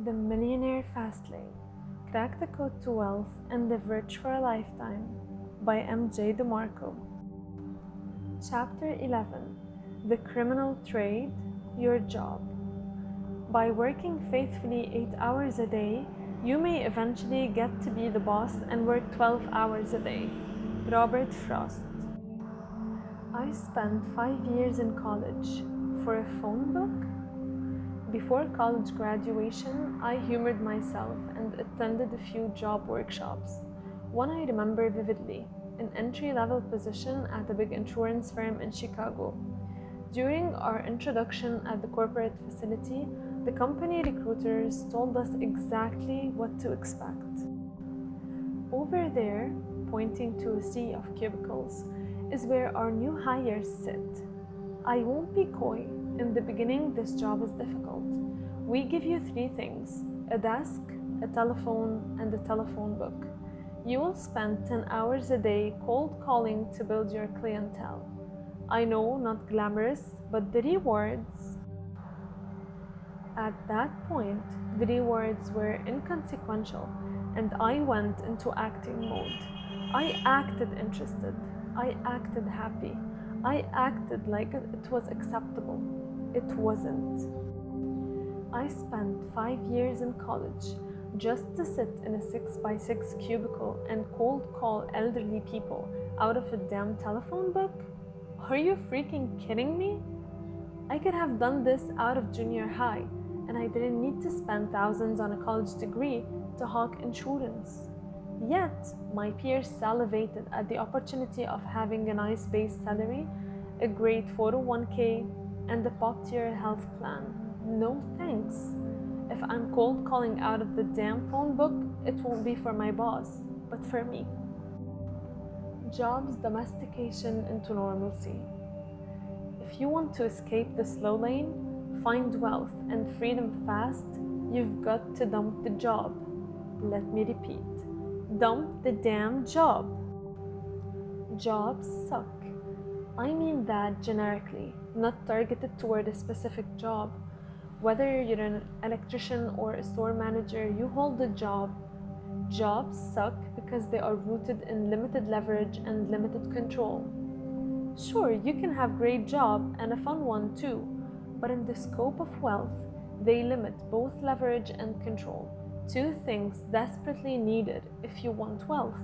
The Millionaire Fastlane, Crack the Code to Wealth and Live Rich for a Lifetime by M.J. Demarco. Chapter 11, The Criminal Trade, Your Job. By working faithfully 8 hours a day, you may eventually get to be the boss and work 12 hours a day. Robert Frost. I spent 5 years in college for a phone book. Before college graduation, I humored myself and attended a few job workshops. One I remember vividly, an entry-level position at a big insurance firm in Chicago. During our introduction at the corporate facility, the company recruiters told us exactly what to expect. Over there, pointing to a sea of cubicles, is where our new hires sit. I won't be coy. In the beginning, this job is difficult. We give you 3 things: a desk, a telephone, and a telephone book. You will spend 10 hours a day cold calling to build your clientele. I know, not glamorous, but the rewards. At that point, the rewards were inconsequential, and I went into acting mode. I acted interested. I acted happy. I acted like it was acceptable. It wasn't. I spent 5 years in college just to sit in a 6x6 cubicle and cold call elderly people out of a damn telephone book? Are you freaking kidding me? I could have done this out of junior high, and I didn't need to spend thousands on a college degree to hawk insurance. Yet, my peers salivated at the opportunity of having a nice base salary, a great 401k, and a top-tier health plan. No thanks. If I'm cold calling out of the damn phone book, it won't be for my boss, but for me. Jobs domestication into normalcy. If you want to escape the slow lane, find wealth and freedom fast, you've got to dump the job. Let me repeat. Dump the damn job. Jobs suck. I mean that generically, not targeted toward a specific job. Whether you're an electrician or a store manager, you hold a job. Jobs suck because they are rooted in limited leverage and limited control. Sure, you can have a great job and a fun one too, but in the scope of wealth, they limit both leverage and control, 2 things desperately needed if you want wealth.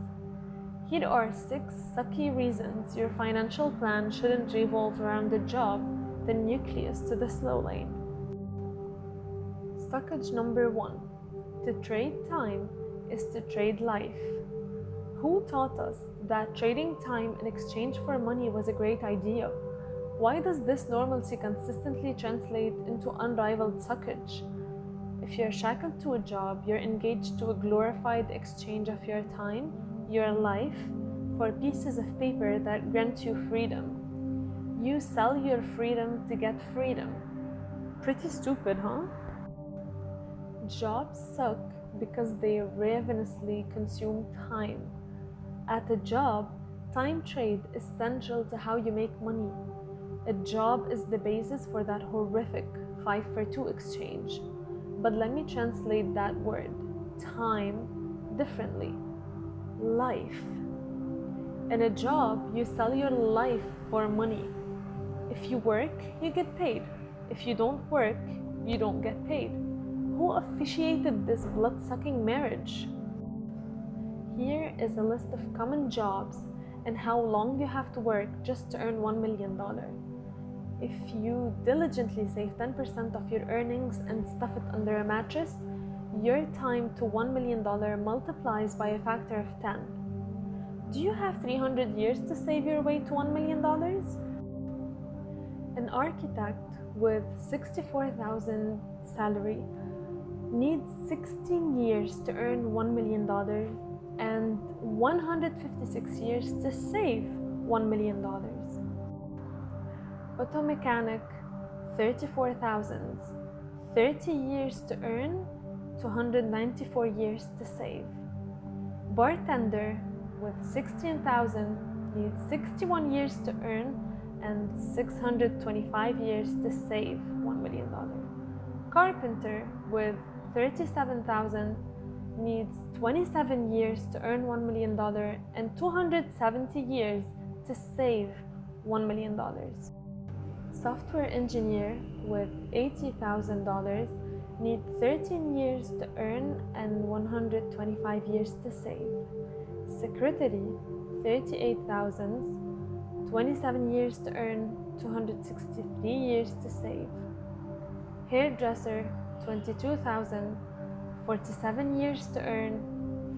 Here are 6 sucky reasons your financial plan shouldn't revolve around the job, the nucleus to the slow lane. Suckage number 1. To trade time is to trade life. Who taught us that trading time in exchange for money was a great idea? Why does this normalcy consistently translate into unrivaled suckage? If you're shackled to a job, you're engaged to a glorified exchange of your time, your life, for pieces of paper that grant you freedom. You sell your freedom to get freedom. Pretty stupid, huh? Jobs suck because they ravenously consume time. At a job, time trade is central to how you make money. A job is the basis for that horrific 5-for-2 exchange. But let me translate that word, time, differently. Life. In a job, you sell your life for money. If you work, you get paid. If you don't work, you don't get paid. Who officiated this blood-sucking marriage? Here is a list of common jobs and how long you have to work just to earn $1 million. If you diligently save 10% of your earnings and stuff it under a mattress, your time to $1 million multiplies by a factor of 10. Do you have 300 years to save your way to $1 million? An architect with $64,000 salary needs 16 years to earn $1 million and 156 years to save $1 million. Auto mechanic, 34,000, 30 years to earn, 294 years to save. Bartender with 16,000 needs 61 years to earn and 625 years to save $1 million. Carpenter with 37,000 needs 27 years to earn $1 million and 270 years to save $1 million. Software engineer with $80,000 need 13 years to earn and 125 years to save. Secretary, 38,000, 27 years to earn, 263 years to save. Hairdresser, 22,000, 47 years to earn,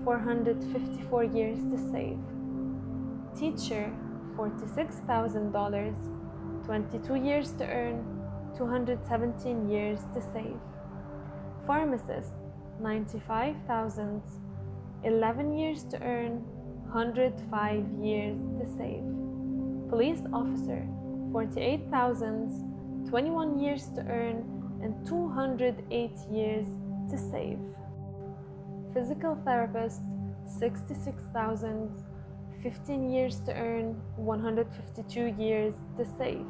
454 years to save. Teacher, $46,000, 22 years to earn, 217 years to save. Pharmacist, 95,000, 11 years to earn, 105 years to save. Police officer, 48,000, 21 years to earn, and 208 years to save. Physical therapist, 66,000, 15 years to earn, 152 years to save.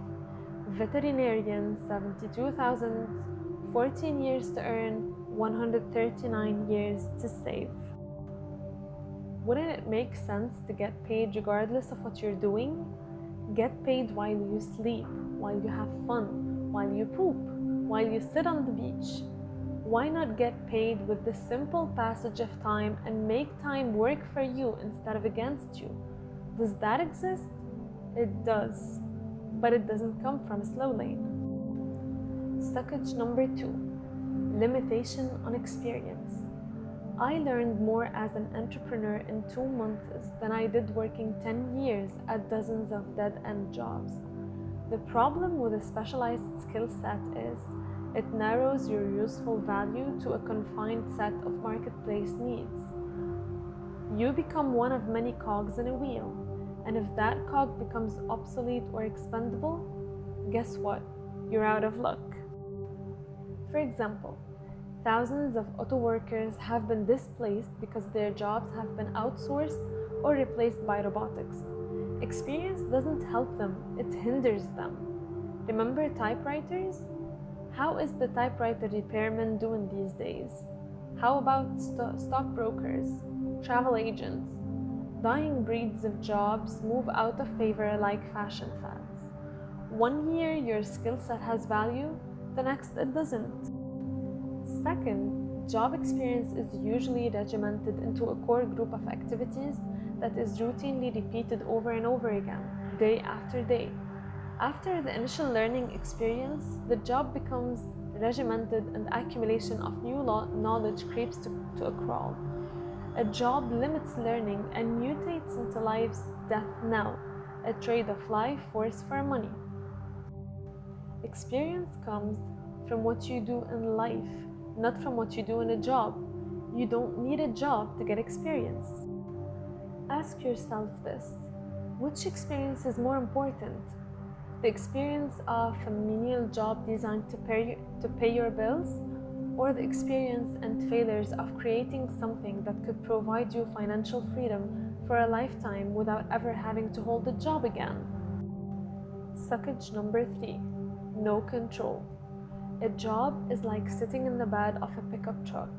Veterinarian, 72,000, 14 years to earn, 139 years to save. Wouldn't it make sense to get paid regardless of what you're doing? Get paid while you sleep, while you have fun, while you poop, while you sit on the beach. Why not get paid with the simple passage of time and make time work for you instead of against you? Does that exist? It does, but it doesn't come from a slow lane. Suckage number 2, limitation on experience. I learned more as an entrepreneur in 2 months than I did working 10 years at dozens of dead-end jobs. The problem with a specialized skill set is it narrows your useful value to a confined set of marketplace needs. You become one of many cogs in a wheel, and if that cog becomes obsolete or expendable, guess what? You're out of luck. For example, thousands of auto workers have been displaced because their jobs have been outsourced or replaced by robotics. Experience doesn't help them, it hinders them. Remember typewriters? How is the typewriter repairman doing these days? How about stockbrokers, travel agents? Dying breeds of jobs move out of favor like fashion fads. 1 year your skill set has value, the next it doesn't. Second, job experience is usually regimented into a core group of activities that is routinely repeated over and over again, day after day. After the initial learning experience, the job becomes regimented and accumulation of new knowledge creeps to a crawl. A job limits learning and mutates into life's death now, a trade of life force for money. Experience comes from what you do in life, not from what you do in a job. You don't need a job to get experience. Ask yourself this: which experience is more important? The experience of a menial job designed to pay your bills, or the experience and failures of creating something that could provide you financial freedom for a lifetime without ever having to hold a job again? Suckage number 3, no control. A job is like sitting in the bed of a pickup truck.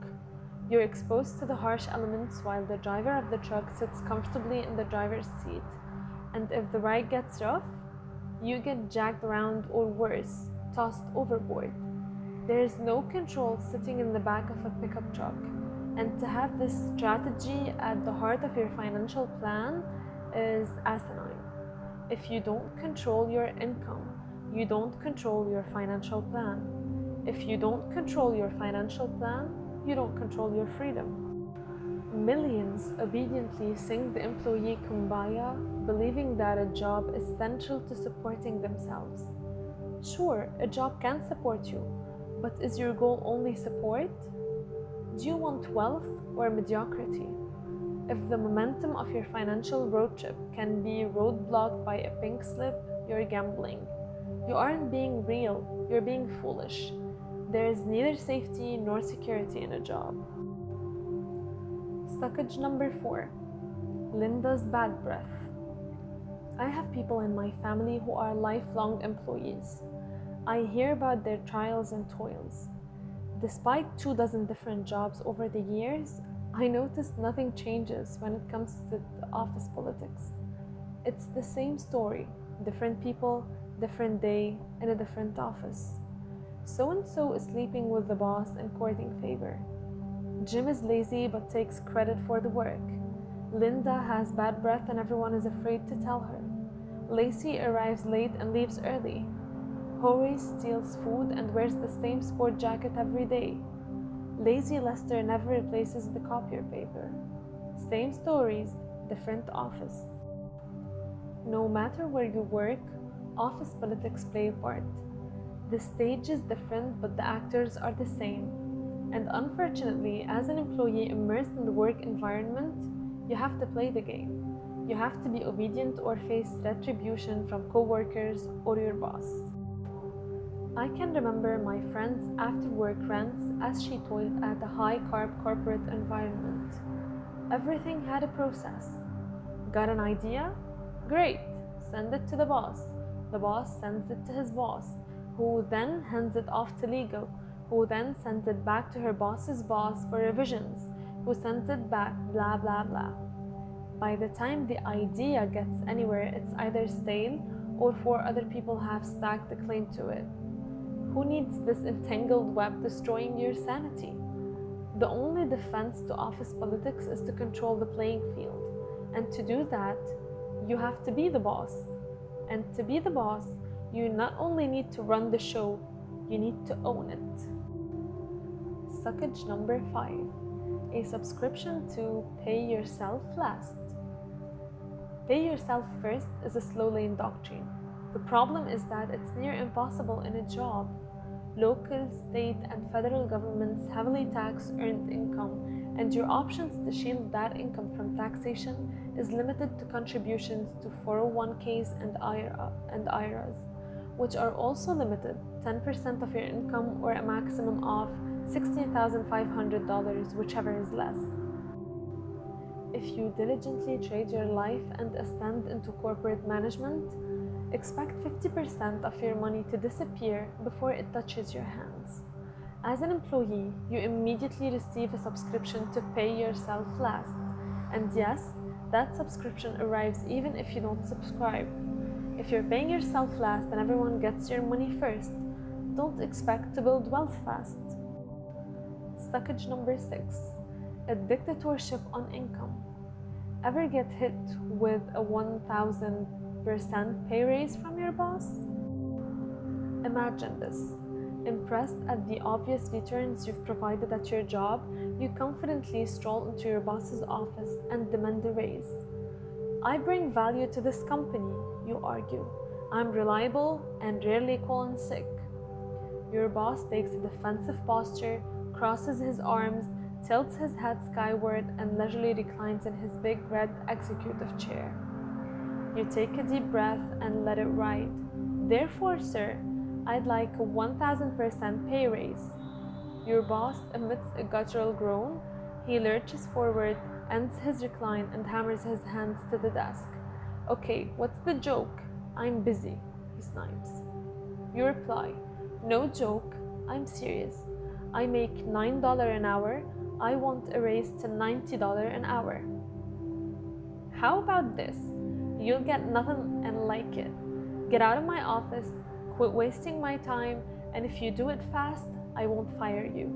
You're exposed to the harsh elements while the driver of the truck sits comfortably in the driver's seat. And if the ride gets rough, you get jagged around, or worse, tossed overboard. There is no control sitting in the back of a pickup truck. And to have this strategy at the heart of your financial plan is asinine. If you don't control your income, you don't control your financial plan. If you don't control your financial plan, you don't control your freedom. Millions obediently sing the employee kumbaya, believing that a job is central to supporting themselves. Sure, a job can support you, but is your goal only support? Do you want wealth or mediocrity? If the momentum of your financial road trip can be roadblocked by a pink slip, you're gambling. You aren't being real, you're being foolish. There is neither safety nor security in a job. Suckage number 4, Linda's bad breath. I have people in my family who are lifelong employees. I hear about their trials and toils. Despite 24 different jobs over the years, I noticed nothing changes when it comes to the office politics. It's the same story, different people, different day, in a different office. So-and-so is sleeping with the boss and courting favor. Jim is lazy but takes credit for the work. Linda has bad breath and everyone is afraid to tell her. Lacey arrives late and leaves early. Horace steals food and wears the same sport jacket every day. Lazy Lester never replaces the copier paper. Same stories, different office. No matter where you work, office politics play a part. The stage is different, but the actors are the same. And unfortunately, as an employee immersed in the work environment, you have to play the game. You have to be obedient or face retribution from coworkers or your boss. I can remember my friend's after-work rants as she toiled at a high-carb corporate environment. Everything had a process. Got an idea? Great! Send it to the boss. The boss sends it to his boss, who then hands it off to legal, who then sends it back to her boss's boss for revisions, who sends it back, blah blah blah. By the time the idea gets anywhere, it's either stale or 4 other people have stacked a claim to it. Who needs this entangled web destroying your sanity? The only defense to office politics is to control the playing field. And to do that, you have to be the boss. And to be the boss, you not only need to run the show, you need to own it. Suckage number 5. A subscription to Pay Yourself Last. Pay yourself first is a slow lane doctrine. The problem is that it's near impossible in a job. Local, state, and federal governments heavily tax earned income, and your options to shield that income from taxation is limited to contributions to 401ks and IRAs, which are also limited 10% of your income or a maximum of $16,500, whichever is less. If you diligently trade your life and ascend into corporate management, expect 50% of your money to disappear before it touches your hands. As an employee, you immediately receive a subscription to Pay Yourself Last. And yes, that subscription arrives even if you don't subscribe. If you're paying yourself last and everyone gets your money first, don't expect to build wealth fast. Suckage number 6. A dictatorship on income. Ever get hit with a 1000% pay raise from your boss? Imagine this. Impressed at the obvious returns you've provided at your job, you confidently stroll into your boss's office and demand a raise. I bring value to this company, you argue. I'm reliable and rarely call in sick. Your boss takes a defensive posture, crosses his arms, tilts his head skyward, and leisurely reclines in his big red executive chair. You take a deep breath and let it ride. Therefore, sir, I'd like a 1000% pay raise. Your boss emits a guttural groan. He lurches forward, ends his recline, and hammers his hands to the desk. Okay, what's the joke? I'm busy, he snipes. You reply, no joke, I'm serious. I make $9 an hour. I want a raise to $90 an hour. How about this? You'll get nothing and like it. Get out of my office, quit wasting my time, and if you do it fast, I won't fire you.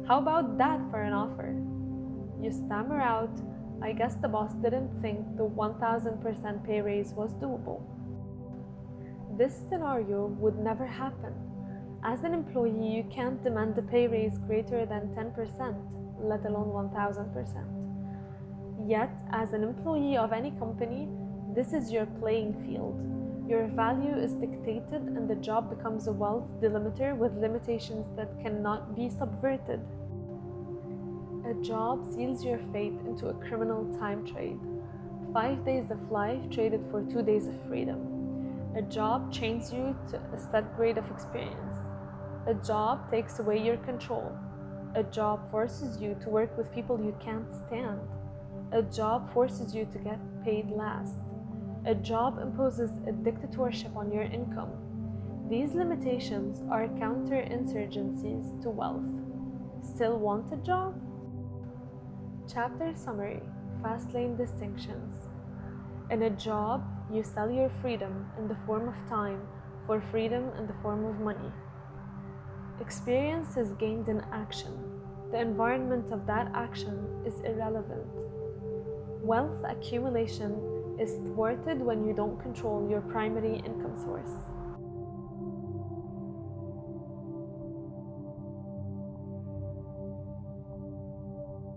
How about that for an offer? You stammer out, I guess the boss didn't think the 1000% pay raise was doable. This scenario would never happen. As an employee, you can't demand a pay raise greater than 10%, let alone 1000%. Yet, as an employee of any company, this is your playing field. Your value is dictated and the job becomes a wealth delimiter with limitations that cannot be subverted. A job seals your fate into a criminal time trade. 5 days of life traded for 2 days of freedom. A job chains you to a set grade of experience. A job takes away your control. A job forces you to work with people you can't stand. A job forces you to get paid last. A job imposes a dictatorship on your income. These limitations are counterinsurgencies to wealth. Still want a job? Chapter summary: Fastlane distinctions. In a job, you sell your freedom in the form of time for freedom in the form of money. Experience is gained in action. The environment of that action is irrelevant. Wealth accumulation is thwarted when you don't control your primary income source.